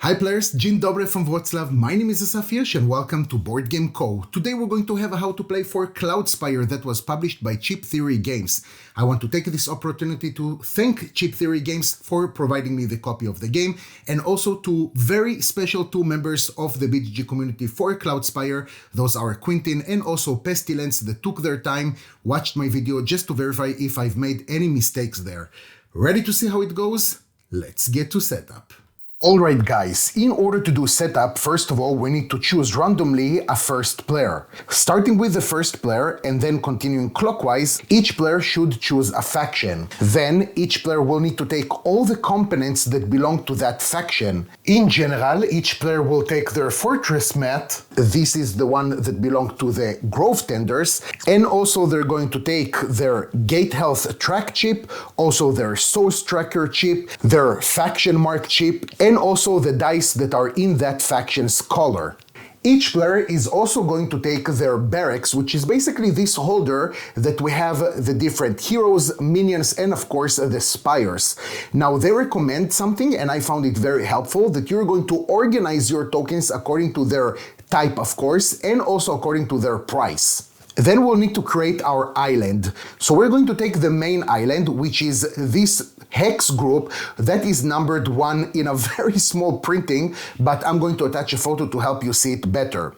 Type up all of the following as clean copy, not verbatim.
Hi players, Dzień dobry from Wrocław, my name is Asafirsh and welcome to Board Game Co. Today we're going to have a how to play for Cloudspire that was published by Cheap Theory Games. I want to take this opportunity to thank Cheap Theory Games for providing me the copy of the game, and also to very special two members of the BGG community for Cloudspire. Those are Quintin and also Pestilence that took their time, watched my video just to verify if I've made any mistakes there. Ready to see how it goes? Let's get to setup. Alright guys, in order to do setup, first of all we need to choose randomly a first player. Starting with the first player and then continuing clockwise, each player should choose a faction. Then each player will need to take all the components that belong to that faction. In general, each player will take their fortress mat, this is the one that belongs to the Grove Tenders, and also they're going to take their Gate Health track chip, also their Source Tracker chip, their faction mark chip, and also the dice that are in that faction's color. Each player is also going to take their barracks, which is basically this holder that we have the different heroes, minions, and of course the spires. Now they recommend something, and I found it very helpful, that you're going to organize your tokens according to their type, of course, and also according to their price. Then we'll need to create our island. So we're going to take the main island, which is this hex group that is numbered 1 in a very small printing, but I'm going to attach a photo to help you see it better.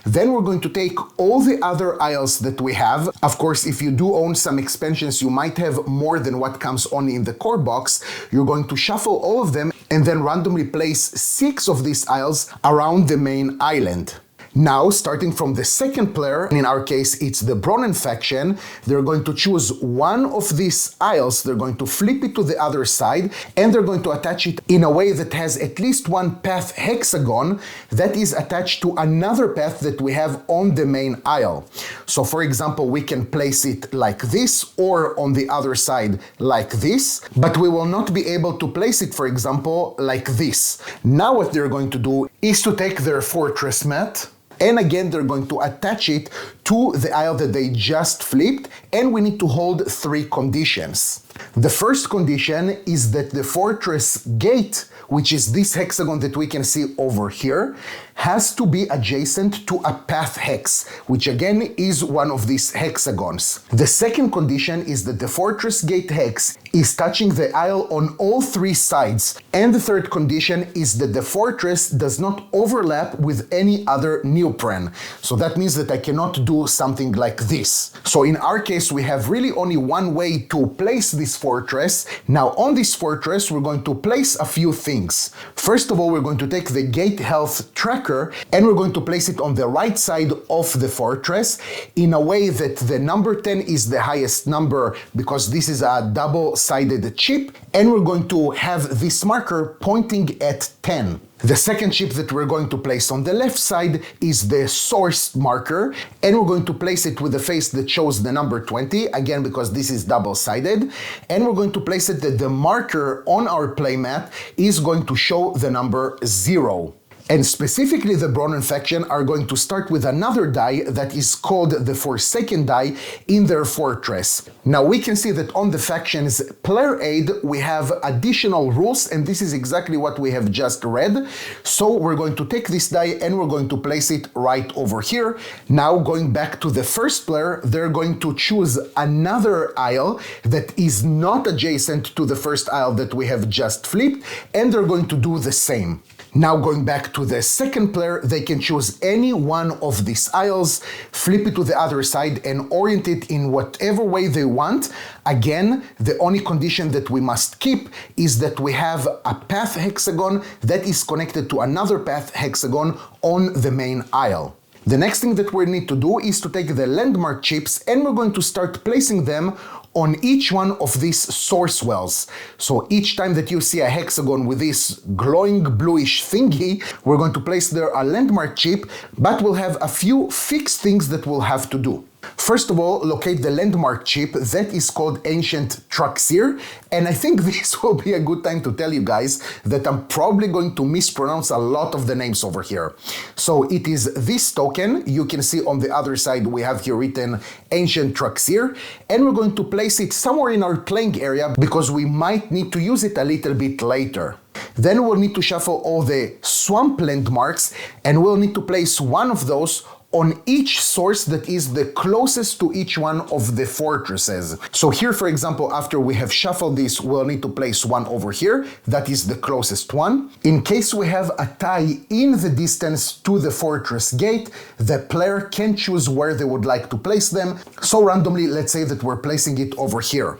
Then we're going to take all the other isles that we have. Of course, if you do own some expansions, you might have more than what comes on in the core box. You're going to shuffle all of them and then randomly place 6 of these isles around the main island. Now, starting from the second player, in our case it's the Bronen faction, they're going to choose one of these isles, they're going to flip it to the other side, and they're going to attach it in a way that has at least one path hexagon that is attached to another path that we have on the main isle. So for example, we can place it like this, or on the other side like this, but we will not be able to place it, for example, like this. Now what they're going to do is to take their fortress mat, and again, they're going to attach it to the isle that they just flipped, and we need to hold 3 conditions. The first condition is that the fortress gate, which is this hexagon that we can see over here, has to be adjacent to a path hex, which again is one of these hexagons. The second condition is that the fortress gate hex is touching the isle on all 3 sides. And the third condition is that the fortress does not overlap with any other neopren. So that means that I cannot do something like this. So in our case, we have really only one way to place this fortress. Now on this fortress, we're going to place a few things. First of all, we're going to take the Gate Health tracker and we're going to place it on the right side of the fortress in a way that the number 10 is the highest number, because this is a double-sided chip, and we're going to have this marker pointing at 10. The second chip that we're going to place on the left side is the source marker, and we're going to place it with a face that shows the number 20, again because this is double-sided, and we're going to place it that the marker on our playmat is going to show the number 0. And specifically the Bronen faction are going to start with another die that is called the Forsaken die in their fortress. Now we can see that on the faction's player aid we have additional rules, and this is exactly what we have just read. So we're going to take this die and we're going to place it right over here. Now going back to the first player, they're going to choose another isle that is not adjacent to the first isle that we have just flipped, and they're going to do the same. Now going back to the second player, they can choose any one of these isles, flip it to the other side and orient it in whatever way they want. Again, the only condition that we must keep is that we have a path hexagon that is connected to another path hexagon on the main isle. The next thing that we need to do is to take the landmark chips, and we're going to start placing them on each one of these source wells. So each time that you see a hexagon with this glowing bluish thingy, we're going to place there a landmark chip, but we'll have a few fixed things that we'll have to do. First of all, locate the landmark chip that is called Ancient Truxir, and I think this will be a good time to tell you guys that I'm probably going to mispronounce a lot of the names over here. So it is this token. You can see on the other side we have here written Ancient Truxir, and we're going to place it somewhere in our playing area because we might need to use it a little bit later. Then we'll need to shuffle all the swamp landmarks, and we'll need to place one of those on each source that is the closest to each one of the fortresses. So here, for example, after we have shuffled this, we'll need to place one over here. That is the closest one. In case we have a tie in the distance to the fortress gate, the player can choose where they would like to place them. So randomly, let's say that we're placing it over here.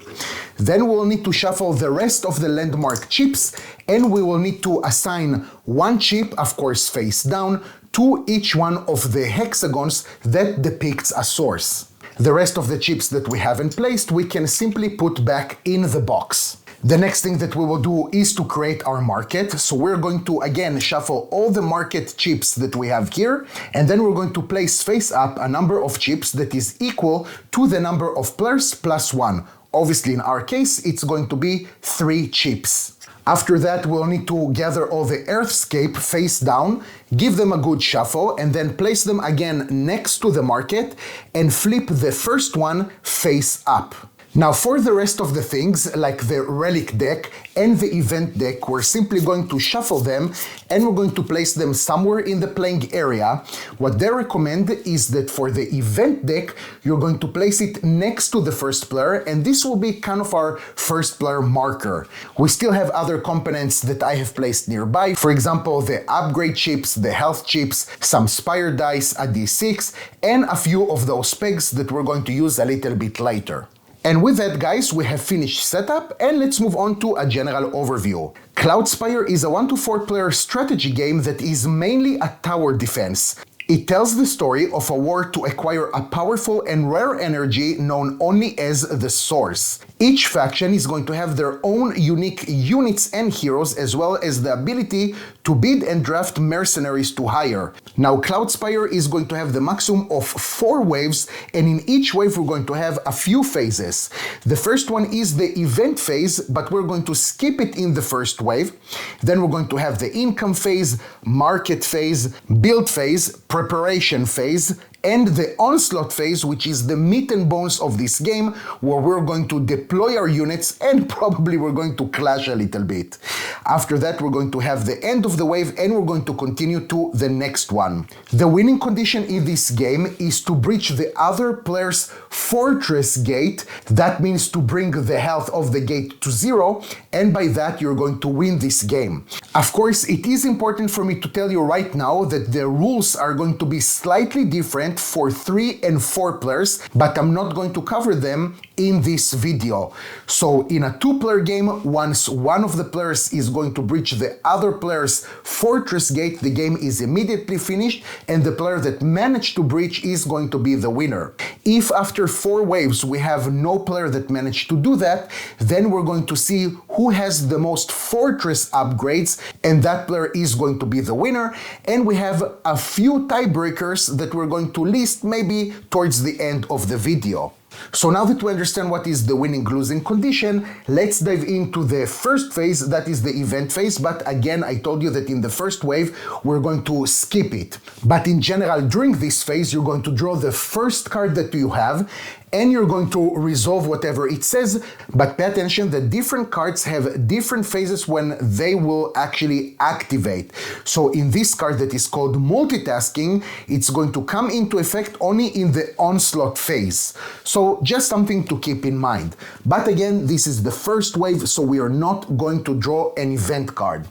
Then we'll need to shuffle the rest of the landmark chips, and we will need to assign one chip, of course face down, to each one of the hexagons that depicts a source. The rest of the chips that we haven't placed, we can simply put back in the box. The next thing that we will do is to create our market. So we're going to again shuffle all the market chips that we have here, and then we're going to place face up a number of chips that is equal to the number of players plus one. Obviously, in our case, it's going to be 3 chips. After that, we'll need to gather all the Earthscape face down, give them a good shuffle, and then place them again next to the market and flip the first one face up. Now for the rest of the things, like the relic deck and the event deck, we're simply going to shuffle them and we're going to place them somewhere in the playing area. What they recommend is that for the event deck, you're going to place it next to the first player, and this will be kind of our first player marker. We still have other components that I have placed nearby. For example, the upgrade chips, the health chips, some Spire dice, a d6, and a few of those pegs that we're going to use a little bit later. And with that, guys, we have finished setup, and let's move on to a general overview. Cloudspire is a 1 to 4 player strategy game that is mainly a tower defense. It tells the story of a war to acquire a powerful and rare energy known only as the Source. Each faction is going to have their own unique units and heroes, as well as the ability to bid and draft mercenaries to hire. Now, Cloudspire is going to have the maximum of 4 waves, and in each wave we're going to have a few phases. The first one is the event phase, but we're going to skip it in the first wave. Then we're going to have the income phase, market phase, build phase, preparation phase, and the Onslaught Phase, which is the meat and bones of this game, where we're going to deploy our units and probably we're going to clash a little bit. After that, we're going to have the end of the wave and we're going to continue to the next one. The winning condition in this game is to breach the other player's fortress gate. That means to bring the health of the gate to 0, and by that you're going to win this game. Of course, it is important for me to tell you right now that the rules are going to be slightly different for 3 and 4 players, but I'm not going to cover them in this video. So in a 2-player game, once one of the players is going to breach the other player's fortress gate, the game is immediately finished and the player that managed to breach is going to be the winner. If after 4 waves we have no player that managed to do that, then we're going to see who has the most fortress upgrades, and that player is going to be the winner. And we have a few tiebreakers that we're going to list maybe towards the end of the video. So now that we understand what is the winning-losing condition, let's dive into the first phase, that is the event phase. But again, I told you that in the first wave, we're going to skip it. But in general, during this phase, you're going to draw the first card that you have, and you're going to resolve whatever it says, but pay attention that different cards have different phases when they will actually activate. So in this card that is called multitasking, it's going to come into effect only in the Onslaught phase. So just something to keep in mind. But again, this is the first wave, so we are not going to draw an event card.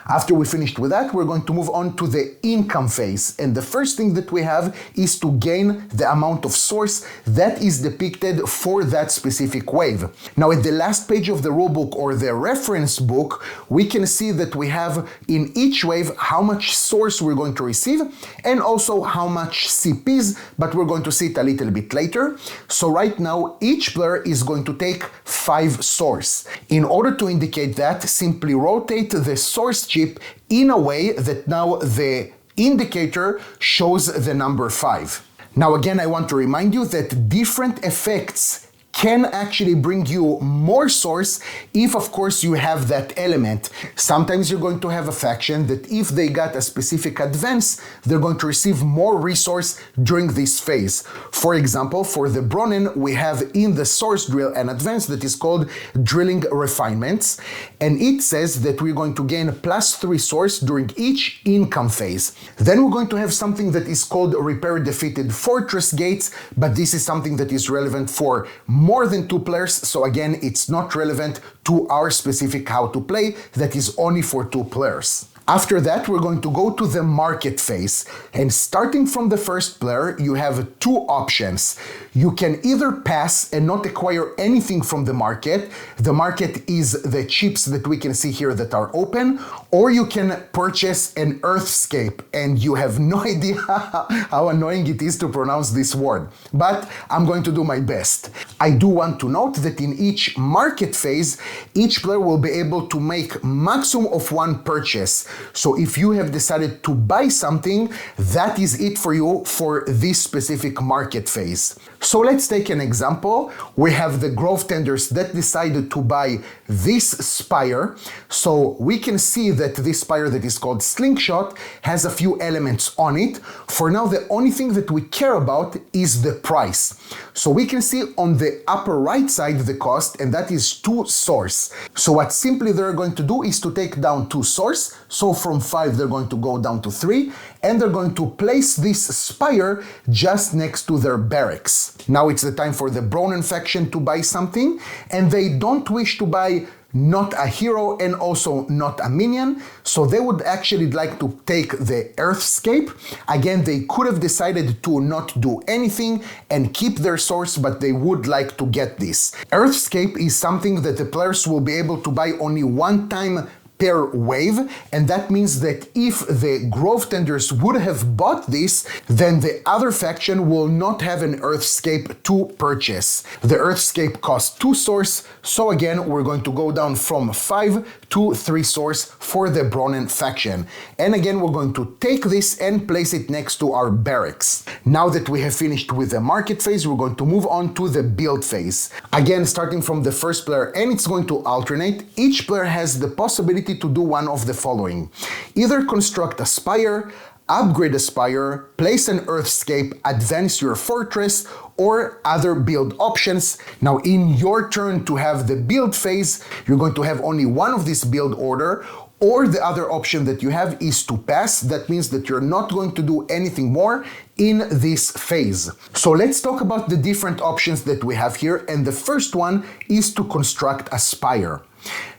After we finished with that, we're going to move on to the income phase. And the first thing that we have is to gain the amount of source that is depicted for that specific wave. Now, at the last page of the rulebook or the reference book, we can see that we have in each wave how much source we're going to receive and also how much CPs, but we're going to see it a little bit later. So right now, each player is going to take 5 source. In order to indicate that, simply rotate the source chip in a way that now the indicator shows the number 5. Now again, I want to remind you that different effects can actually bring you more source if, of course, you have that element. Sometimes you're going to have a faction that if they got a specific advance, they're going to receive more resource during this phase. For example, for the Bronnen, we have in the source drill an advance that is called Drilling Refinements, and it says that we're going to gain +3 source during each income phase. Then we're going to have something that is called Repair Defeated Fortress Gates, but this is something that is relevant for more than 2 players, so again, it's not relevant to our specific how to play, that is only for 2 players. After that, we're going to go to the market phase, and starting from the first player, you have 2 options. You can either pass and not acquire anything from the market. The market is the chips that we can see here that are open, or you can purchase an Earthscape, and you have no idea how annoying it is to pronounce this word, but I'm going to do my best. I do want to note that in each market phase, each player will be able to make maximum of 1 purchase. So if you have decided to buy something, that is it for you for this specific market phase. So let's take an example. We have the Grove Tenders that decided to buy this Spire. So we can see that this Spire that is called Slingshot has a few elements on it. For now, the only thing that we care about is the price. So we can see on the upper right side the cost, and that is 2 source. So what simply they're going to do is to take down 2 source. So from 5 they're going to go down to 3, and they're going to place this Spire just next to their barracks. Now it's the time for the Bronnen faction to buy something, and they don't wish to buy not a hero and also not a minion, so they would actually like to take the Earthscape. Again, they could have decided to not do anything and keep their source, but they would like to get this. Earthscape is something that the players will be able to buy only 1 time per wave, and that means that if the Grove Tenders would have bought this, then the other faction will not have an Earthscape to purchase. The Earthscape costs 2 source, so again we're going to go down from 5 to 3 source for the Bronnen faction. And again we're going to take this and place it next to our barracks. Now that we have finished with the market phase, we're going to move on to the build phase. Again, starting from the first player, and it's going to alternate. Each player has the possibility to do one of the following: either construct a Spire, upgrade a Spire, place an Earthscape, advance your fortress, or other build options. Now in your turn to have the build phase, you're going to have only one of this build order, or the other option that you have is to pass. That means that you're not going to do anything more in this phase. So let's talk about the different options that we have here, and the first one is to construct a Spire.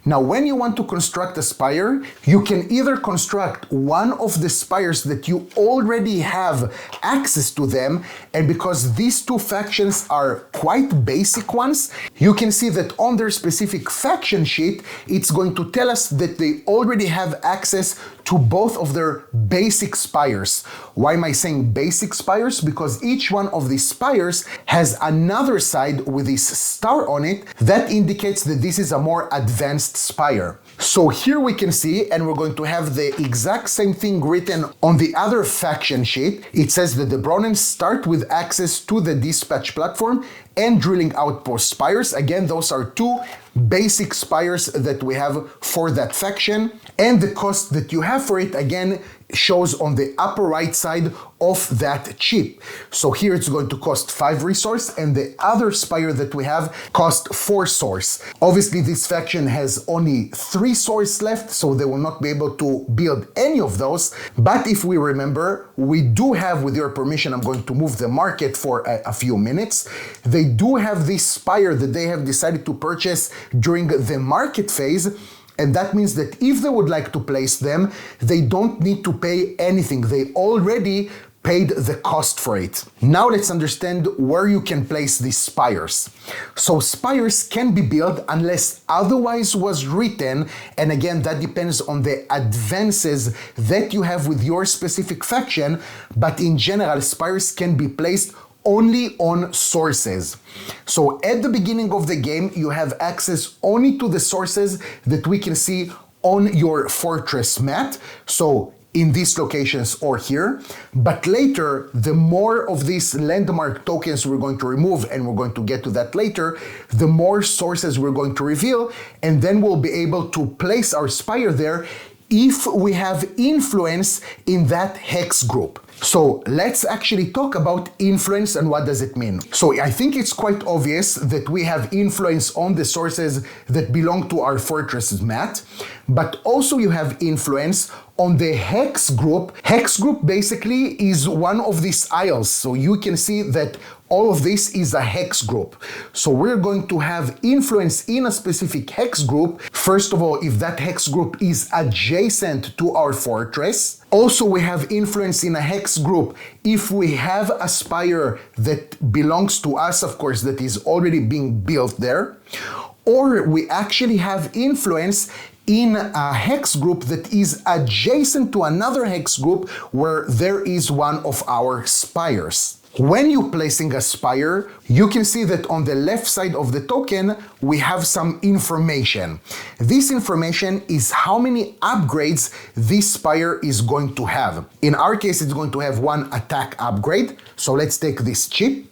Now, when you want to construct a Spire, you can either construct one of the Spires that you already have access to them, and because these 2 factions are quite basic ones, you can see that on their specific faction sheet, it's going to tell us that they already have access to both of their basic Spires. Why am I saying basic Spires? Because each one of these Spires has another side with this star on it that indicates that this is a more advanced Spire. So here we can see, and we're going to have the exact same thing written on the other faction sheet. It says that the Bronnen start with access to the dispatch platform and drilling outpost Spires. Again, those are 2 basic Spires that we have for that faction, and the cost that you have for it again shows on the upper right side of that chip. So here it's going to cost 5 resource, and the other Spire that we have cost 4 source. Obviously this faction has only 3 source left, so they will not be able to build any of those, but if we remember, we do have, with your permission, I'm going to move the market for a few minutes. They do have this Spire that they have decided to purchase during the market phase, and that means that if they would like to place them, they don't need to pay anything. They already paid the cost for it. Now let's understand where you can place these Spires. So Spires can be built unless otherwise was written, and again that depends on the advances that you have with your specific faction, but in general Spires can be placed only on sources. So at the beginning of the game, you have access only to the sources that we can see on your fortress map. So in these locations or here, but later, the more of these landmark tokens we're going to remove, and we're going to get to that later, the more sources we're going to reveal, and then we'll be able to place our spire there if we have influence in that hex group. So let's actually talk about influence and what does it mean. So I think it's quite obvious that we have influence on the sources that belong to our fortress's mat, but also you have influence on the hex group. Hex group basically is one of these isles. So you can see that all of this is a hex group. So we're going to have influence in a specific hex group. First of all, if that hex group is adjacent to our fortress. Also, we have influence in a hex group if we have a spire that belongs to us, of course, that is already being built there. Or we actually have influence in a hex group that is adjacent to another hex group where there is one of our spires. When you're placing a spire, you can see that on the left side of the token, we have some information. This information is how many upgrades this spire is going to have. In our case, it's going to have 1 attack upgrade. So let's take this chip.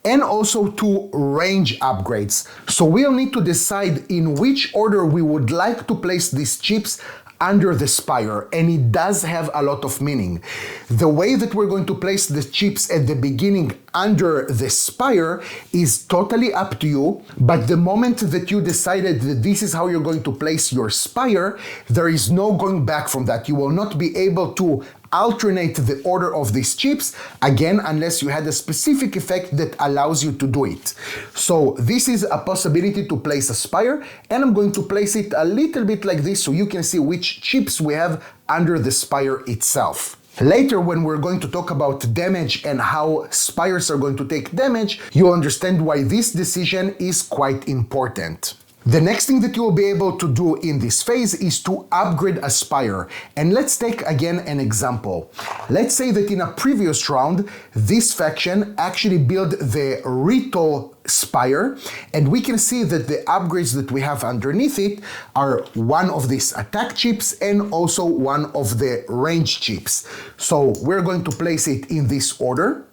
And also 2 range upgrades. So we'll need to decide in which order we would like to place these chips under the spire, and it does have a lot of meaning. The way that we're going to place the chips at the beginning under the spire is totally up to you, but the moment that you decided that this is how you're going to place your spire, there is no going back from that. You will not be able to alternate the order of these chips, again, unless you had a specific effect that allows you to do it. So this is a possibility to place a spire, and I'm going to place it a little bit like this so you can see which chips we have under the spire itself. Later, when we're going to talk about damage and how spires are going to take damage, you'll understand why this decision is quite important. The next thing that you will be able to do in this phase is to upgrade a spire. And let's take again an example. Let's say that in a previous round, this faction actually built the Rito spire, and we can see that the upgrades that we have underneath it are 1 of these attack chips and also 1 of the range chips. So we're going to place it in this order.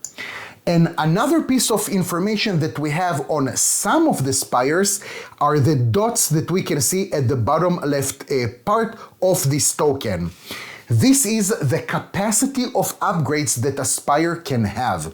And another piece of information that we have on some of the spires are the dots that we can see at the bottom left part of this token. This is the capacity of upgrades that a spire can have.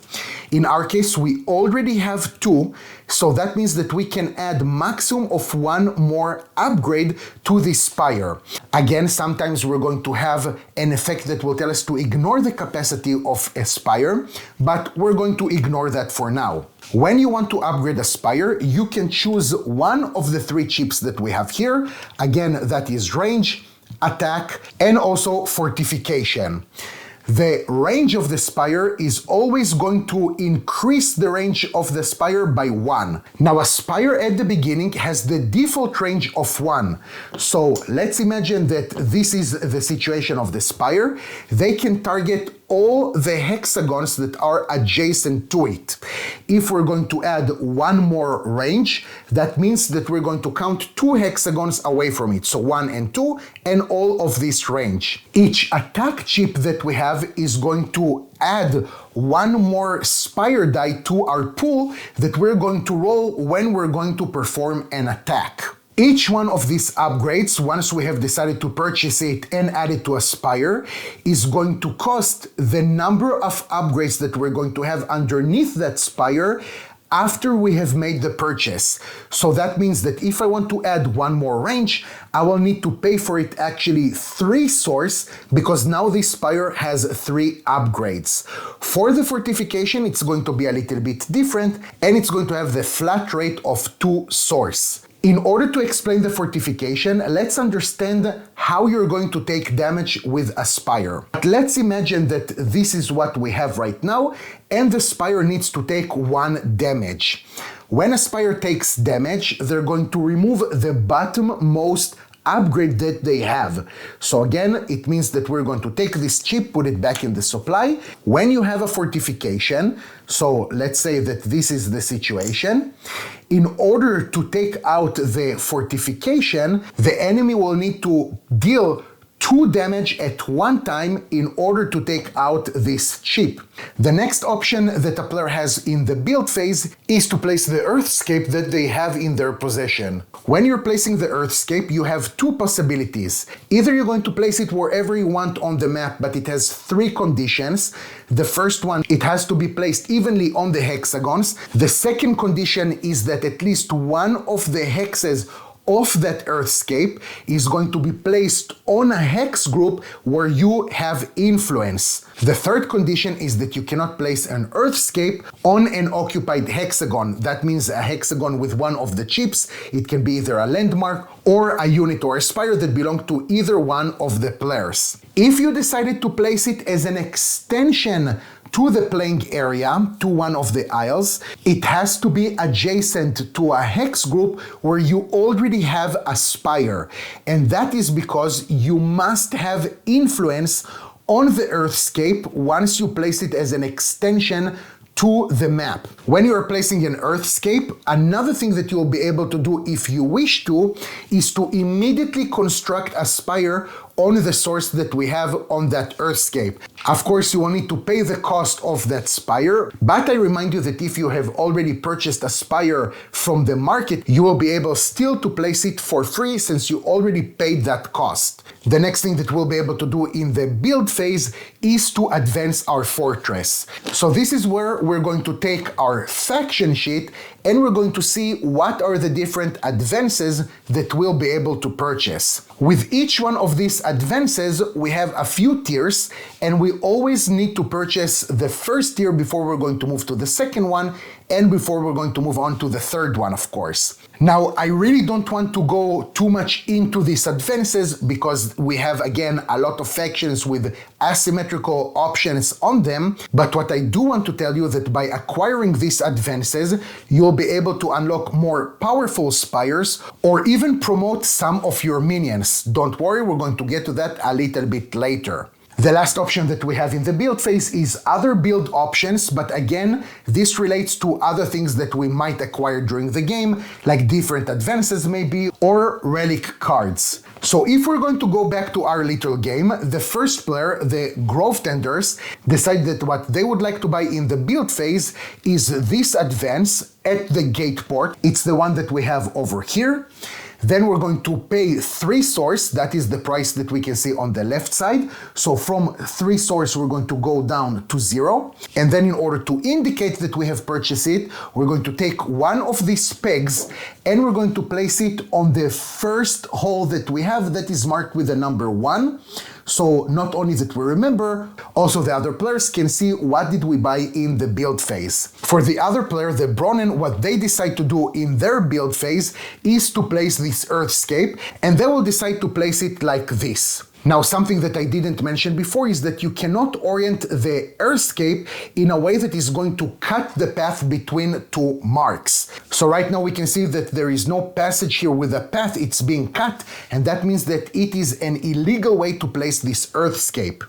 In our case, we already have 2, so that means that we can add maximum of 1 more upgrade to this spire. Again, sometimes we're going to have an effect that will tell us to ignore the capacity of a spire, but we're going to ignore that for now. When you want to upgrade a spire, you can choose 1 of the 3 chips that we have here. Again, that is range, attack, and also fortification. The range of the spire is always going to increase the range of the spire by 1. Now, a spire at the beginning has the default range of 1. So let's imagine that this is the situation of the spire. They can target all the hexagons that are adjacent to it. If we're going to add 1 more range, that means that we're going to count 2 hexagons away from it. So 1 and 2, and all of this range. Each attack chip that we have is going to add 1 more spire die to our pool that we're going to roll when we're going to perform an attack. Each one of these upgrades, once we have decided to purchase it and add it to a spire, is going to cost the number of upgrades that we're going to have underneath that spire after we have made the purchase. So that means that if I want to add 1 more range, I will need to pay for it actually 3 source, because now this spire has 3 upgrades. For the fortification, it's going to be a little bit different, and it's going to have the flat rate of 2 source. In order to explain the fortification, let's understand how you're going to take damage with a spire. But let's imagine that this is what we have right now, and the spire needs to take 1 damage. When a spire takes damage, they're going to remove the bottommost upgrade that they have. So again, it means that we're going to take this chip, put it back in the supply. When you have a fortification, so let's say that this is the situation, in order to take out the fortification, the enemy will need to deal 2 damage at one time in order to take out this chip. The next option that a player has in the build phase is to place the Earthscape that they have in their possession. When you're placing the Earthscape, you have 2 possibilities. Either you're going to place it wherever you want on the map, but it has 3 conditions. The first one, it has to be placed evenly on the hexagons. The second condition is that at least one of the hexes of that Earthscape is going to be placed on a hex group where you have influence. The third condition is that you cannot place an Earthscape on an occupied hexagon. That means a hexagon with one of the chips. It can be either a landmark or a unit or a spire that belong to either one of the players. If you decided to place it as an extension to the playing area, to one of the isles, it has to be adjacent to a hex group where you already have a spire. And that is because you must have influence on the Earthscape once you place it as an extension to the map. When you are placing an Earthscape, another thing that you will be able to do if you wish to is to immediately construct a spire on the source that we have on that Earthscape. Of course, you will need to pay the cost of that spire, but I remind you that if you have already purchased a spire from the market, you will be able still to place it for free since you already paid that cost. The next thing that we'll be able to do in the build phase is to advance our fortress. So this is where we're going to take our faction sheet and we're going to see what are the different advances that we'll be able to purchase. With each one of these advances, we have a few tiers, and we always need to purchase the first tier before we're going to move to the second one, and before we're going to move on to the third one, of course. Now, I really don't want to go too much into these advances because we have, again, a lot of factions with asymmetrical options on them, but what I do want to tell you that by acquiring these advances, you'll be able to unlock more powerful spires or even promote some of your minions. Don't worry, we're going to get to that a little bit later. The last option that we have in the build phase is other build options, but again, this relates to other things that we might acquire during the game, like different advances maybe, or relic cards. So if we're going to go back to our little game, the first player, the Grove Tenders, decide that what they would like to buy in the build phase is this advance at the gate port. It's the one that we have over here. Then we're going to pay 3 source, that is the price that we can see on the left side. So from 3 source, we're going to go down to 0. And then in order to indicate that we have purchased it, we're going to take one of these pegs and we're going to place it on the first hole that we have that is marked with the number 1. So not only that we remember, also the other players can see what did we buy in the build phase. For the other player, the Bronen, what they decide to do in their build phase is to place this Earthscape, and they will decide to place it like this. Now, something that I didn't mention before is that you cannot orient the Earthscape in a way that is going to cut the path between 2 marks. So right now we can see that there is no passage here with a path, it's being cut, and that means that it is an illegal way to place this Earthscape.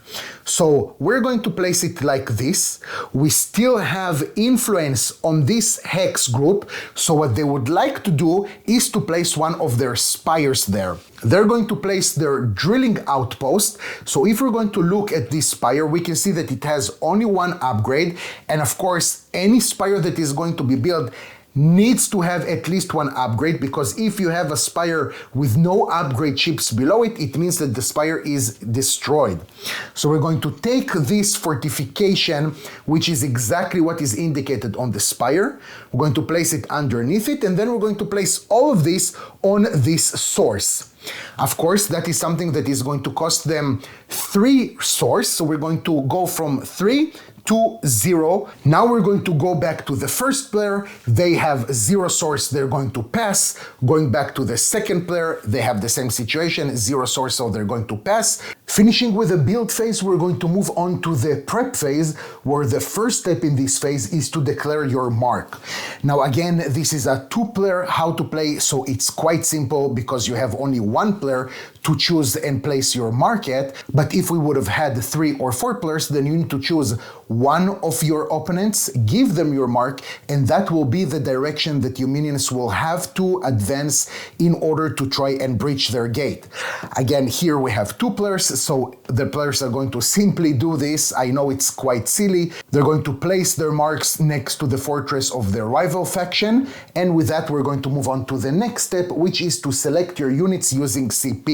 So we're going to place it like this. We still have influence on this hex group, so what they would like to do is to place one of their spires there. They're going to place their drilling outpost. So if we're going to look at this spire, we can see that it has only 1 upgrade. And of course, any spire that is going to be built needs to have at least 1 upgrade, because if you have a spire with no upgrade chips below it, it means that the spire is destroyed. So we're going to take this fortification, which is exactly what is indicated on the spire. We're going to place it underneath it, and then we're going to place all of this on this source. Of course, that is something that is going to cost them 3 source, so we're going to go from 3 to 0. Now we're going to go back to the first player. They have 0 source, they're going to pass. Going back to the second player, they have the same situation, 0 source, so they're going to pass. Finishing with the build phase, we're going to move on to the prep phase, where the first step in this phase is to declare your mark. Now again, this is a 2-player how to play, so it's quite simple because you have only one player to choose and place your market. But if we would have had 3 or 4 players, then you need to choose one of your opponents, give them your mark, and that will be the direction that your minions will have to advance in order to try and breach their gate. Again, here we have 2 players, so the players are going to simply do this. I know it's quite silly. They're going to place their marks next to the fortress of their rival faction, and with that we're going to move on to the next step, which is to select your units using CP.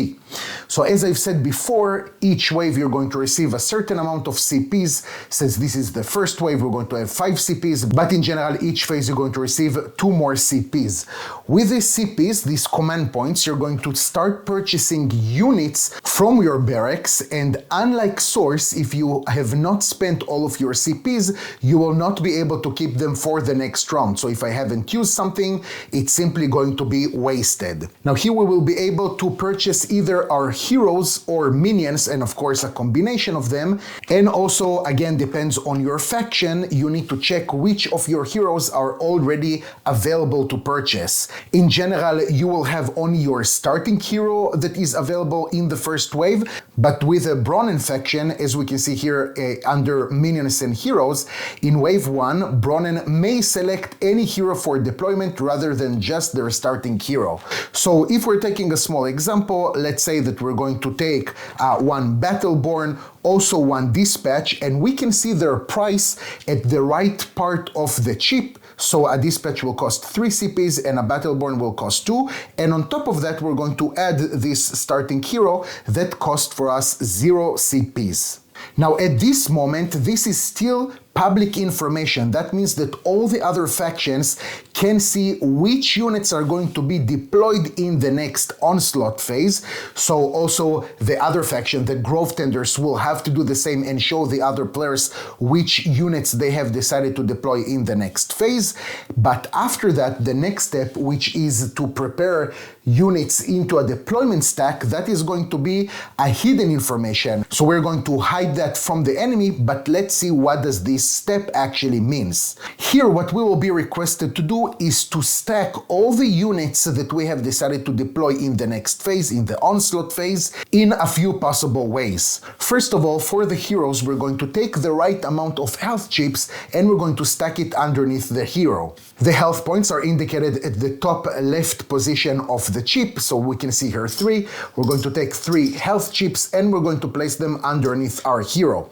So as I've said before, each wave you're going to receive a certain amount of CPs. Since this is the first wave, we're going to have 5 CPs, but in general each phase you're going to receive 2 more CPs. With these CPs, these command points, you're going to start purchasing units from your barracks, and unlike Source, if you have not spent all of your CPs, you will not be able to keep them for the next round. So if I haven't used something, it's simply going to be wasted. Now here we will be able to purchase either our heroes or minions, and of course a combination of them. And also, again, depends on your faction, you need to check which of your heroes are already available to purchase. In general, you will have only your starting hero that is available in the first wave, but with a Bronnen faction, as we can see here under minions and heroes, in wave 1, Bronnen may select any hero for deployment rather than just their starting hero. So if we're taking a small example, let's say that we're going to take one Battleborn, also one Dispatch, and we can see their price at the right part of the chip. So a Dispatch will cost 3 CPs and a Battleborn will cost 2. And on top of that, we're going to add this starting hero that cost for us 0 CPs. Now at this moment, this is still public information. That means that all the other factions can see which units are going to be deployed in the next Onslaught phase. So also the other faction, the Grove Tenders, will have to do the same and show the other players which units they have decided to deploy in the next phase. But after that, the next step, which is to prepare units into a deployment stack, that is going to be a hidden information. So we're going to hide that from the enemy, but let's see what does this step actually means. Here what we will be requested to do is to stack all the units that we have decided to deploy in the next phase, in the Onslaught phase, in a few possible ways. First of all, for the heroes, we're going to take the right amount of health chips and we're going to stack it underneath the hero. The health points are indicated at the top left position of the chip, so we can see here 3. We're going to take 3 health chips and we're going to place them underneath our hero.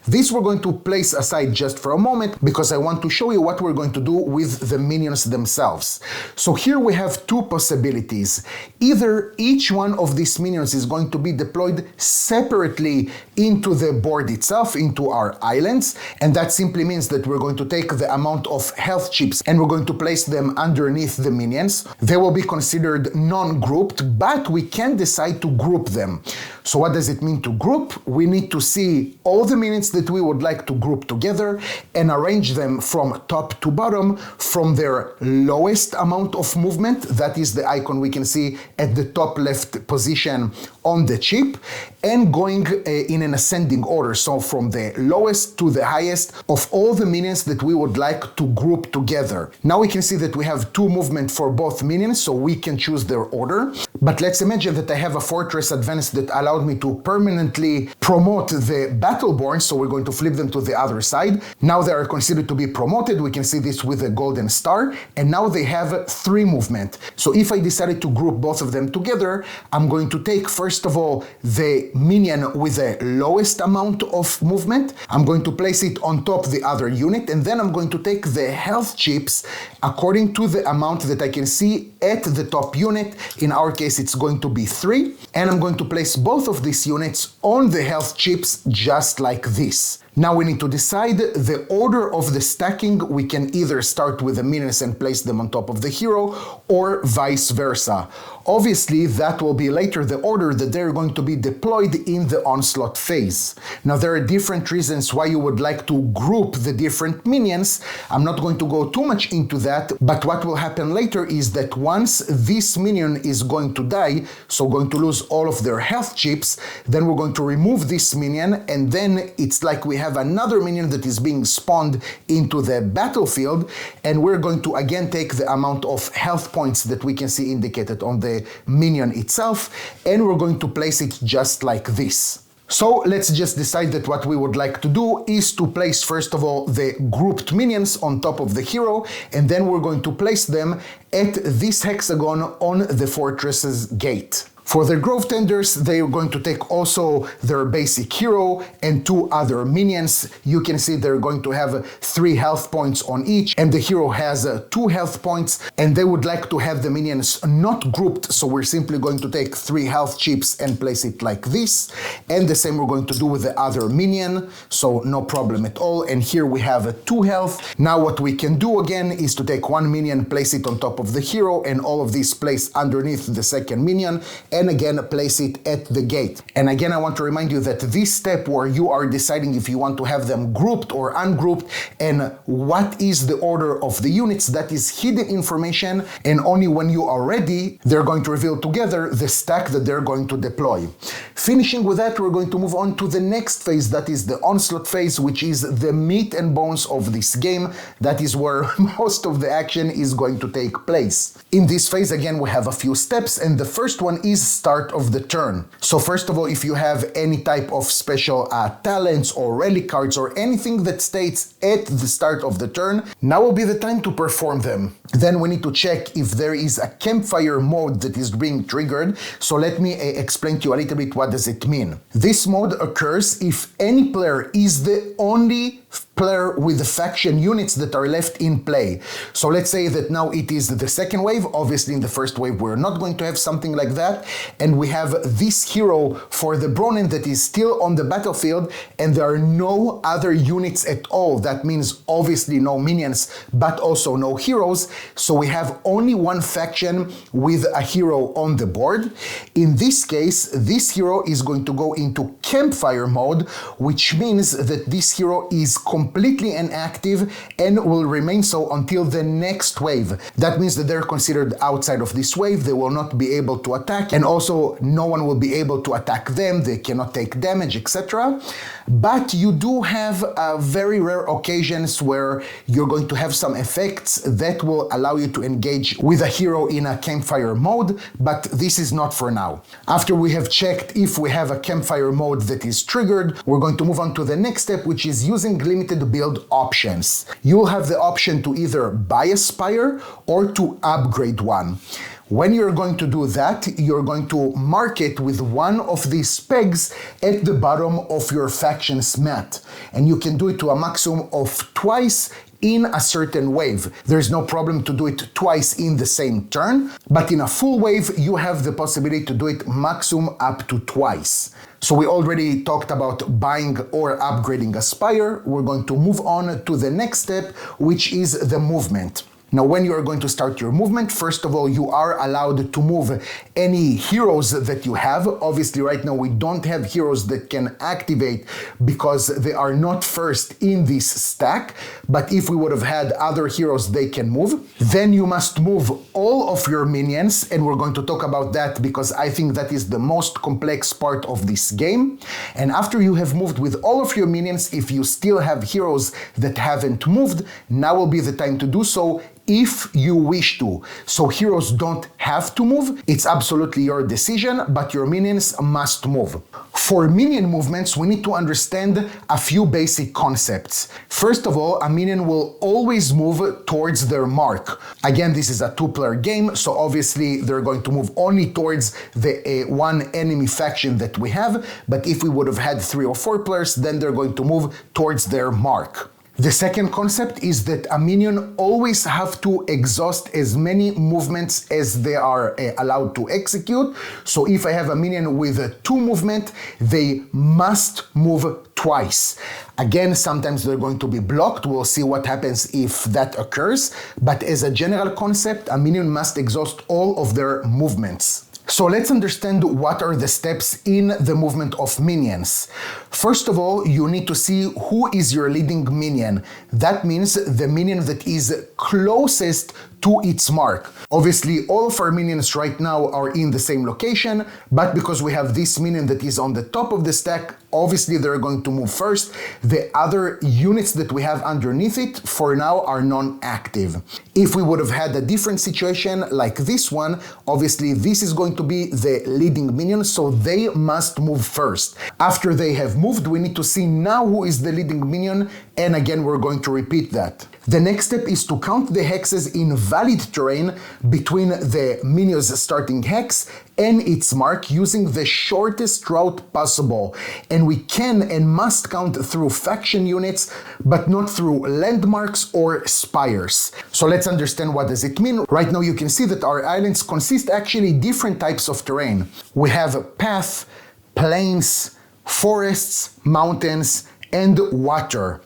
This we're going to place aside just for a moment because I want to show you what we're going to do with the minions themselves. So here we have 2 possibilities. Either each one of these minions is going to be deployed separately into the board itself, into our islands, and that simply means that we're going to take the amount of health chips and we're going to place them underneath the minions. They will be considered non-grouped, but we can decide to group them. So what does it mean to group? We need to see all the minions that we would like to group together and arrange them from top to bottom, from their lowest amount of movement, that is the icon we can see at the top left position on the chip, and going in an ascending order, so from the lowest to the highest of all the minions that we would like to group together. Now we can see that we have 2 movement for both minions, so we can choose their order. But let's imagine that I have a fortress advance that allowed me to permanently promote the Battleborn, so we're going to flip them to the other side. Now they are considered to be promoted. We can see this with a golden star, and now they have 3 movement. So if I decided to group both of them together, I'm going to take first of all the minion with the lowest amount of movement. I'm going to place it on top of the other unit, and then I'm going to take the health chips according to the amount that I can see at the top unit. In our case, it's going to be 3, and I'm going to place both of these units on the health chips just like this. Now we need to decide the order of the stacking. We can either start with the minions and place them on top of the hero, or vice versa. Obviously, that will be later the order that they're going to be deployed in the Onslaught phase. Now there are different reasons why you would like to group the different minions. I'm not going to go too much into that, but what will happen later is that once this minion is going to die, so going to lose all of their health chips, then we're going to remove this minion, and then it's like we have another minion that is being spawned into the battlefield, and we're going to again take the amount of health points that we can see indicated on the minion itself, and we're going to place it just like this. So let's just decide that what we would like to do is to place first of all the grouped minions on top of the hero, and then we're going to place them at this hexagon on the fortress's gate. For the Grove Tenders, they are going to take also their basic hero and 2 other minions. You can see they're going to have 3 health points on each, and the hero has 2 health points, and they would like to have the minions not grouped, so we're simply going to take 3 health chips and place it like this, and the same we're going to do with the other minion, so no problem at all. And here we have 2 health. Now what we can do again is to take 1 minion, place it on top of the hero, and all of these place underneath the second minion, and again place it at the gate. And again, I want to remind you that this step where you are deciding if you want to have them grouped or ungrouped and what is the order of the units, that is hidden information, and only when you are ready they're going to reveal together the stack that they're going to deploy. Finishing with that, we're going to move on to the next phase, that is the Onslaught Phase, which is the meat and bones of this game. That is where most of the action is going to take place. In this phase again we have a few steps, and the first one is start of the turn. So first of all, if you have any type of special talents or relic cards or anything that states at the start of the turn, now will be the time to perform them. Then we need to check if there is a campfire mode that is being triggered. So let me explain to you a little bit what does it mean. This mode occurs if any player is the only player with the faction units that are left in play. So let's say that now it is the second wave. Obviously in the first wave we're not going to have something like that, and we have this hero for the Bronin that is still on the battlefield, and there are no other units at all. That means obviously no minions, but also no heroes. So we have only one faction with a hero on the board. In this case, this hero is going to go into campfire mode, which means that this hero is completely inactive and will remain so until the next wave. That means that they're considered outside of this wave. They will not be able to attack, and also no one will be able to attack them. They cannot take damage, etc. But you do have very rare occasions where you're going to have some effects that will allow you to engage with a hero in a campfire mode, but this is not for now. After we have checked if we have a campfire mode that is triggered, we're going to move on to the next step, which is using limited build options. You will have the option to either buy a Spire or to upgrade one. When you're going to do that, you're going to mark it with one of these pegs at the bottom of your faction's mat. And you can do it to a maximum of twice in a certain wave. There's no problem to do it twice in the same turn, but in a full wave, you have the possibility to do it maximum up to twice. So we already talked about buying or upgrading a Spire. We're going to move on to the next step, which is the movement. Now, when you are going to start your movement, first of all, you are allowed to move any heroes that you have. Obviously, right now, we don't have heroes that can activate because they are not first in this stack. But if we would have had other heroes, they can move. Then you must move all of your minions, and we're going to talk about that because I think that is the most complex part of this game. And after you have moved with all of your minions, if you still have heroes that haven't moved, now will be the time to do so, if you wish to. So heroes don't have to move, it's absolutely your decision, but your minions must move. For minion movements, we need to understand a few basic concepts. First of all, a minion will always move towards their mark. Again, this is a two-player game, so obviously they're going to move only towards the one enemy faction that we have, but if we would have had 3 or 4 players, then they're going to move towards their mark. The second concept is that a minion always have to exhaust as many movements as they are allowed to execute. So if I have a minion with 2 movement, they must move twice. Again, sometimes they're going to be blocked. We'll see what happens if that occurs. But as a general concept, a minion must exhaust all of their movements. So let's understand what are the steps in the movement of minions. First of all, you need to see who is your leading minion. That means the minion that is closest to its mark. Obviously, all of our minions right now are in the same location, but because we have this minion that is on the top of the stack, obviously they're going to move first. The other units that we have underneath it for now are non-active. If we would have had a different situation like this one, obviously this is going to be the leading minion, so they must move first. After they have moved, we need to see now who is the leading minion, and again we're going to repeat that. The next step is to count the hexes in valid terrain between the minion's starting hex and its mark using the shortest route possible. And we can and must count through faction units, but not through landmarks or spires. So let's understand what does it mean. Right now you can see that our islands consist actually different types of terrain. We have path, plains, forests, mountains, and water.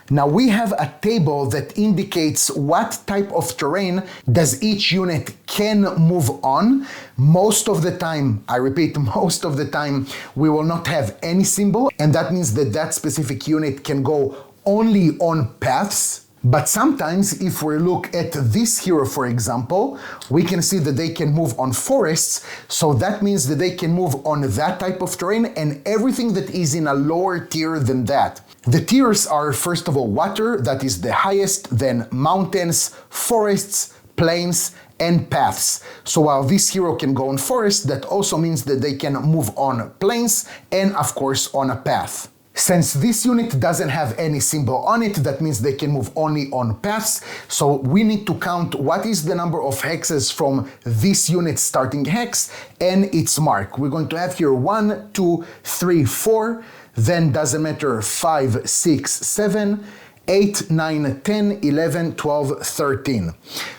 Now we have a table that indicates what type of terrain does each unit can move on. Most of the time, I repeat, most of the time, we will not have any symbol, and that means that that specific unit can go only on paths. But sometimes, if we look at this hero, for example, we can see that they can move on forests, so that means that they can move on that type of terrain and everything that is in a lower tier than that. The tiers are, first of all, water, that is the highest, then mountains, forests, plains, and paths. So while this hero can go on forest, that also means that they can move on plains and, of course, on a path. Since this unit doesn't have any symbol on it, that means they can move only on paths. So we need to count what is the number of hexes from this unit's starting hex and its mark. We're going to have here 1, 2, 3, 4, then doesn't matter 5, 6, 7, 8, 9, 10, 11, 12, 13.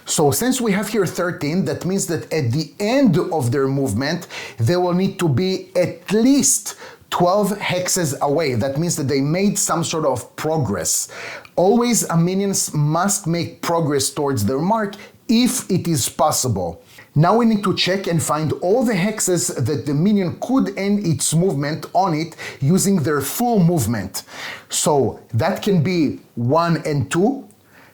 So since we have here 13, that means that at the end of their movement, they will need to be at least 12 hexes away. That means that they made some sort of progress. Always, minions must make progress towards their mark if it is possible. Now we need to check and find all the hexes that the minion could end its movement on it using their full movement. So that can be 1 and 2,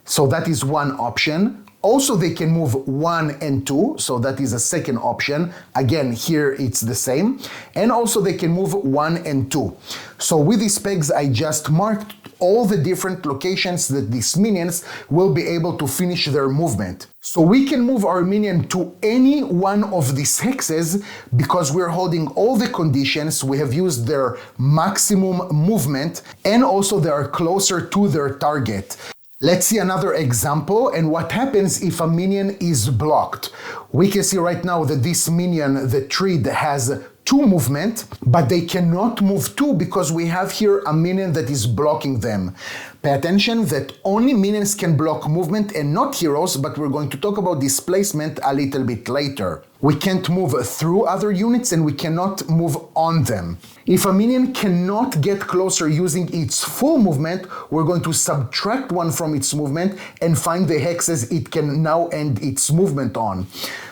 so that is one option. Also they can move 1 and 2, so that is a second option. Again, here it's the same. And also they can move 1 and 2. So with these pegs I just marked all the different locations that these minions will be able to finish their movement. So we can move our minion to any one of these hexes because we're holding all the conditions, we have used their maximum movement, and also they are closer to their target. Let's see another example and what happens if a minion is blocked. We can see right now that this minion, the tree, has 2 movement, but they cannot move 2 because we have here a minion that is blocking them. Pay attention that only minions can block movement and not heroes, but we're going to talk about displacement a little bit later. We can't move through other units and we cannot move on them. If a minion cannot get closer using its full movement, we're going to subtract 1 from its movement and find the hexes it can now end its movement on.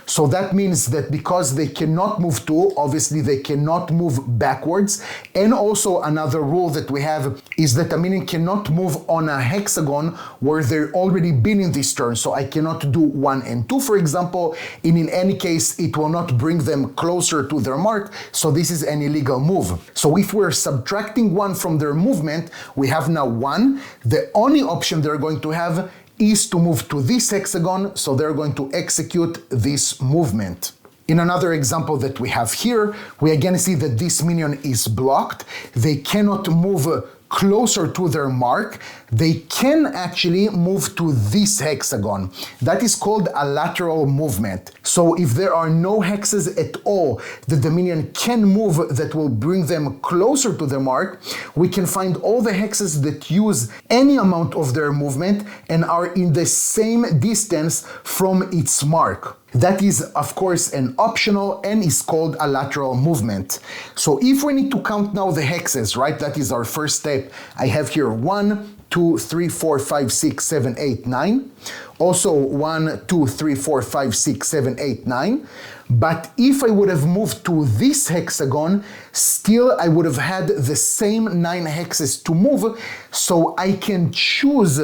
So that means that because they cannot move 2, obviously they cannot move backwards. And also another rule that we have is that a minion cannot move on a hexagon where they've already been in this turn. So I cannot do 1 and 2, for example, and in any case it will not bring them closer to their mark, so this is an illegal move. So if we're subtracting 1 from their movement, we have now 1. The only option they're going to have is to move to this hexagon, so they're going to execute this movement. In another example that we have here, we again see that this minion is blocked. They cannot move closer to their mark. They can actually move to this hexagon. That is called a lateral movement. So if there are no hexes at all that the minion can move that will bring them closer to the mark, we can find all the hexes that use any amount of their movement and are in the same distance from its mark. That is, of course, an optional and is called a lateral movement. So if we need to count now the hexes, right, that is our first step. I have here 1, 2, 3, 4, 5, 6, 7, 8, 9. Also 1, 2, 3, 4, 5, 6, 7, 8, 9. But if I would have moved to this hexagon, still I would have had the same 9 hexes to move, so I can choose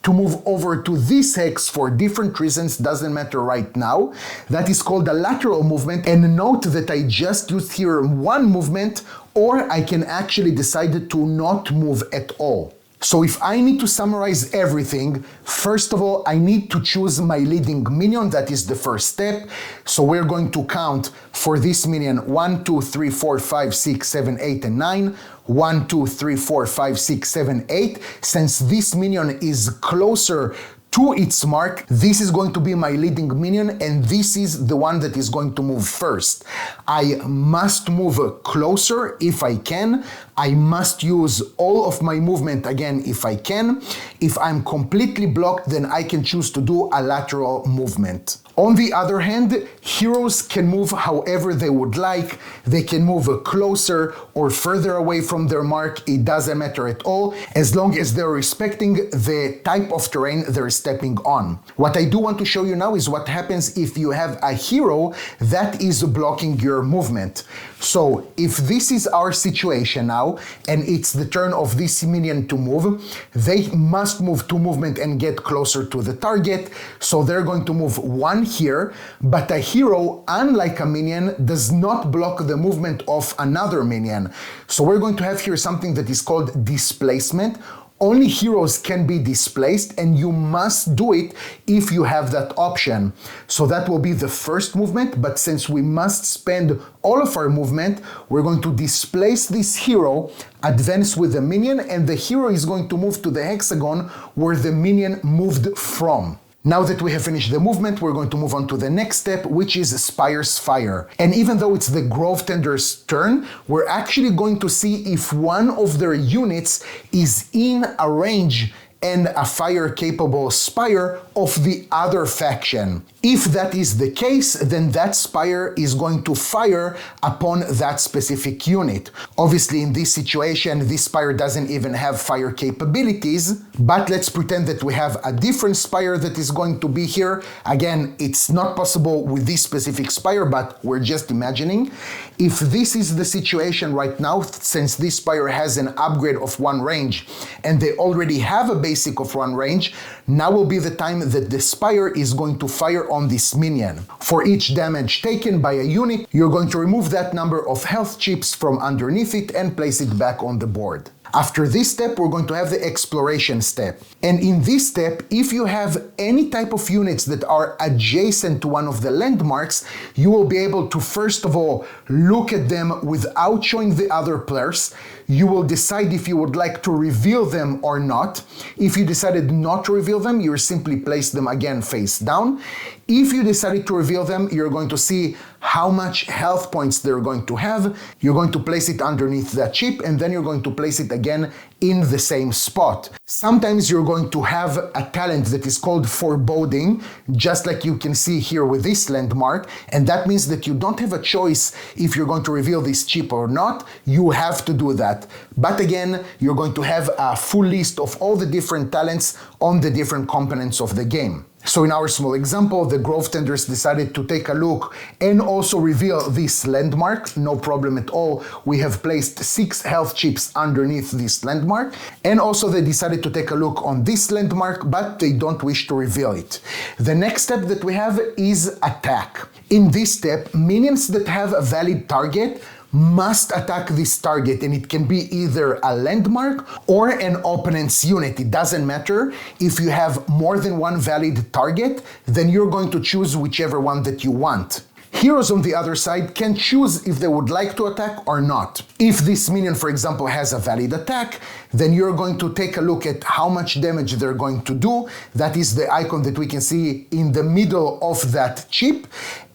to move over to this hex for different reasons, doesn't matter right now. That is called a lateral movement, and note that I just used here one movement, or I can actually decide to not move at all. So if I need to summarize everything, first of all, I need to choose my leading minion. That is the first step. So we're going to count for this minion 1, 2, 3, 4, 5, 6, 7, 8, and 9. 1, 2, 3, 4, 5, 6, 7, 8. Since this minion is closer to its mark, this is going to be my leading minion, and this is the one that is going to move first. I must move closer if I can. I must use all of my movement again if I can. If I'm completely blocked, then I can choose to do a lateral movement. On the other hand, heroes can move however they would like. They can move closer or further away from their mark. It doesn't matter at all, as long as they're respecting the type of terrain they're stepping on. What I do want to show you now is what happens if you have a hero that is blocking your movement. So if this is our situation now, and it's the turn of this minion to move, they must move 2 movement and get closer to the target. So they're going to move 1 here, but a hero, unlike a minion, does not block the movement of another minion. So we're going to have here something that is called displacement. Only heroes can be displaced, and you must do it if you have that option. So that will be the first movement, but since we must spend all of our movement, we're going to displace this hero, advance with the minion, and the hero is going to move to the hexagon where the minion moved from. Now that we have finished the movement, we're going to move on to the next step, which is Spire's Fire. And even though it's the Grove Tender's turn, we're actually going to see if one of their units is in a range and a fire-capable Spire of the other faction. If that is the case, then that Spire is going to fire upon that specific unit. Obviously, in this situation, this Spire doesn't even have fire capabilities, but let's pretend that we have a different Spire that is going to be here. Again, it's not possible with this specific Spire, but we're just imagining. If this is the situation right now, since this Spire has an upgrade of 1 range, and they already have a basic of 1 range, now will be the time that the Spire is going to fire on this minion. For each damage taken by a unit, you're going to remove that number of health chips from underneath it and place it back on the board. After this step, we're going to have the exploration step. And in this step, if you have any type of units that are adjacent to one of the landmarks, you will be able to first of all look at them without showing the other players. You will decide if you would like to reveal them or not. If you decided not to reveal them, you simply place them again face down. If you decided to reveal them, you're going to see how much health points they're going to have. You're going to place it underneath that chip, and then you're going to place it again in the same spot. Sometimes you're going to have a talent that is called foreboding, just like you can see here with this landmark, and that means that you don't have a choice if you're going to reveal this chip or not. You have to do that. But again, you're going to have a full list of all the different talents on the different components of the game. So in our small example, the Grove Tenders decided to take a look and also reveal this landmark. No problem at all. We have placed 6 health chips underneath this landmark. And also they decided to take a look on this landmark, but they don't wish to reveal it. The next step that we have is attack. In this step, minions that have a valid target must attack this target, and it can be either a landmark or an opponent's unit. It doesn't matter. If you have more than one valid target, then you're going to choose whichever one that you want. Heroes on the other side can choose if they would like to attack or not. If this minion, for example, has a valid attack, then you're going to take a look at how much damage they're going to do. That is the icon that we can see in the middle of that chip.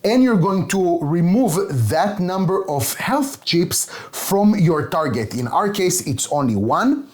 And you're going to remove that number of health chips from your target. In our case, it's only 1.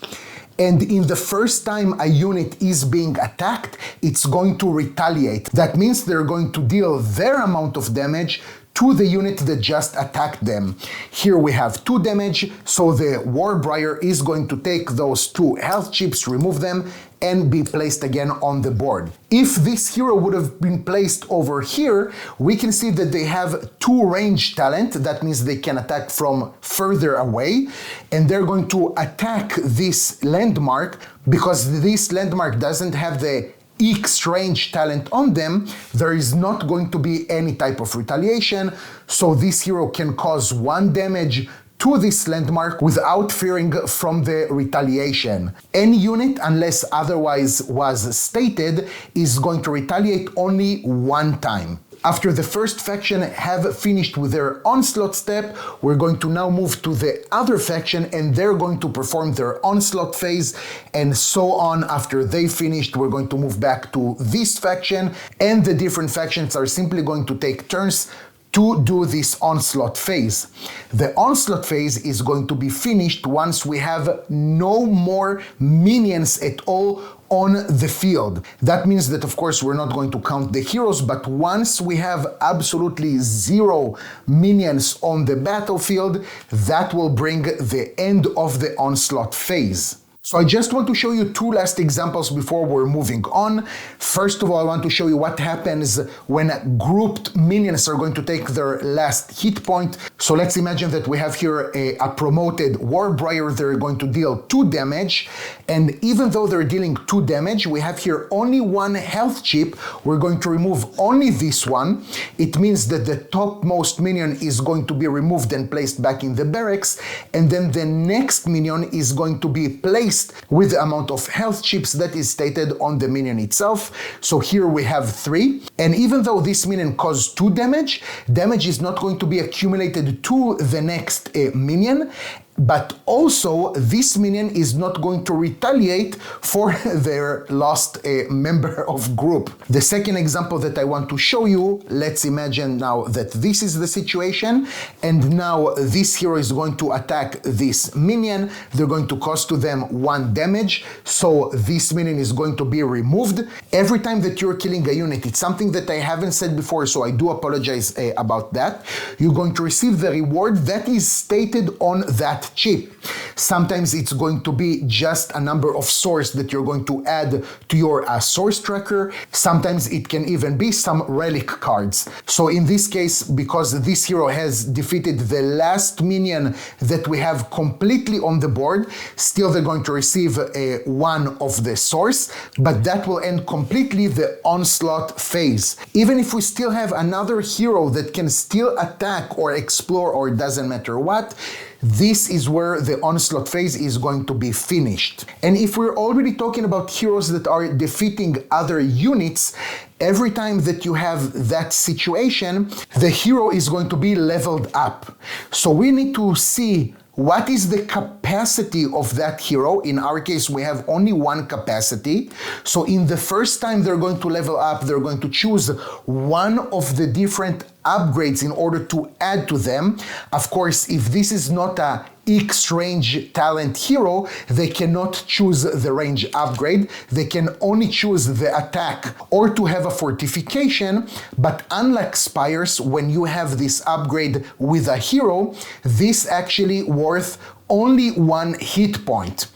And in the first time a unit is being attacked, it's going to retaliate. That means they're going to deal their amount of damage to the unit that just attacked them. Here we have 2 damage, so the Warbriar is going to take those 2 health chips, remove them, and be placed again on the board. If this hero would have been placed over here, we can see that they have 2 range talent. That means they can attack from further away, and they're going to attack this landmark. Because this landmark doesn't have the X range talent on them, there is not going to be any type of retaliation, so this hero can cause 1 damage to this landmark without fearing from the retaliation. Any unit, unless otherwise was stated, is going to retaliate only 1 time. After the first faction have finished with their onslaught step, we're going to now move to the other faction and they're going to perform their onslaught phase, and so on. After they finished, we're going to move back to this faction, and the different factions are simply going to take turns to do this onslaught phase. The onslaught phase is going to be finished once we have no more minions at all on the field. That means that, of course, we're not going to count the heroes, but once we have absolutely 0 minions on the battlefield, that will bring the end of the onslaught phase. So I just want to show you 2 last examples before we're moving on. First of all, I want to show you what happens when grouped minions are going to take their last hit point. So let's imagine that we have here a promoted Warbriar. They're going to deal 2 damage, and even though they're dealing 2 damage, we have here only 1 health chip. We're going to remove only this one. It means that the topmost minion is going to be removed and placed back in the barracks, and then the next minion is going to be placed with the amount of health chips that is stated on the minion itself. So here we have 3, and even though this minion caused 2 damage, damage is not going to be accumulated to the next minion, but also this minion is not going to retaliate for their lost member of group. The second example that I want to show you, let's imagine now that this is the situation, and now this hero is going to attack this minion. They're going to cause to them 1 damage, so this minion is going to be removed. Every time that you're killing a unit, it's something that I haven't said before, so I do apologize about that. You're going to receive the reward that is stated on that chip. Sometimes it's going to be just a number of source that you're going to add to your source tracker. Sometimes it can even be some relic cards. So in this case, because this hero has defeated the last minion that we have completely on the board, still they're going to receive 1 of the source, but that will end completely the onslaught phase. Even if we still have another hero that can still attack or explore, or it doesn't matter what, this is where the onslaught phase is going to be finished. And if we're already talking about heroes that are defeating other units, every time that you have that situation, the hero is going to be leveled up. So we need to see what is the capacity of that hero. In our case, we have only 1 capacity. So in the first time they're going to level up, they're going to choose 1 of the different upgrades in order to add to them. Of course, if this is not a X range talent hero, they cannot choose the range upgrade. They can only choose the attack or to have a fortification. But unlike Spires, when you have this upgrade with a hero, this actually worth only 1 hit point.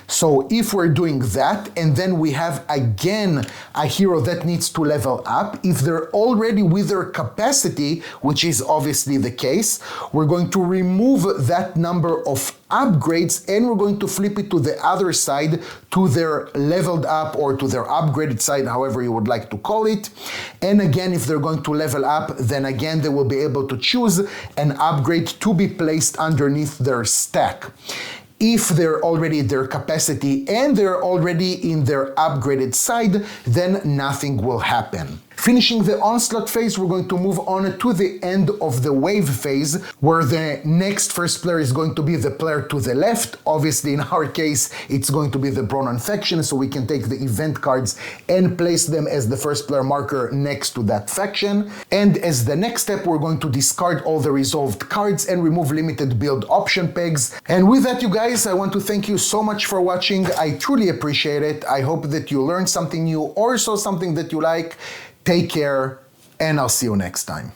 So if we're doing that, and then we have again a hero that needs to level up, if they're already with their capacity, which is obviously the case, we're going to remove that number of upgrades and we're going to flip it to the other side, to their leveled up or to their upgraded side, however you would like to call it. And again, if they're going to level up, then again they will be able to choose an upgrade to be placed underneath their stack. If they're already at their capacity and they're already in their upgraded side, then nothing will happen. Finishing the onslaught phase, we're going to move on to the end of the wave phase, where the next first player is going to be the player to the left. Obviously, in our case, it's going to be the Bronon faction, so we can take the event cards and place them as the first player marker next to that faction. And as the next step, we're going to discard all the resolved cards and remove limited build option pegs. And with that, you guys, I want to thank you so much for watching. I truly appreciate it. I hope that you learned something new or saw something that you like. Take care, and I'll see you next time.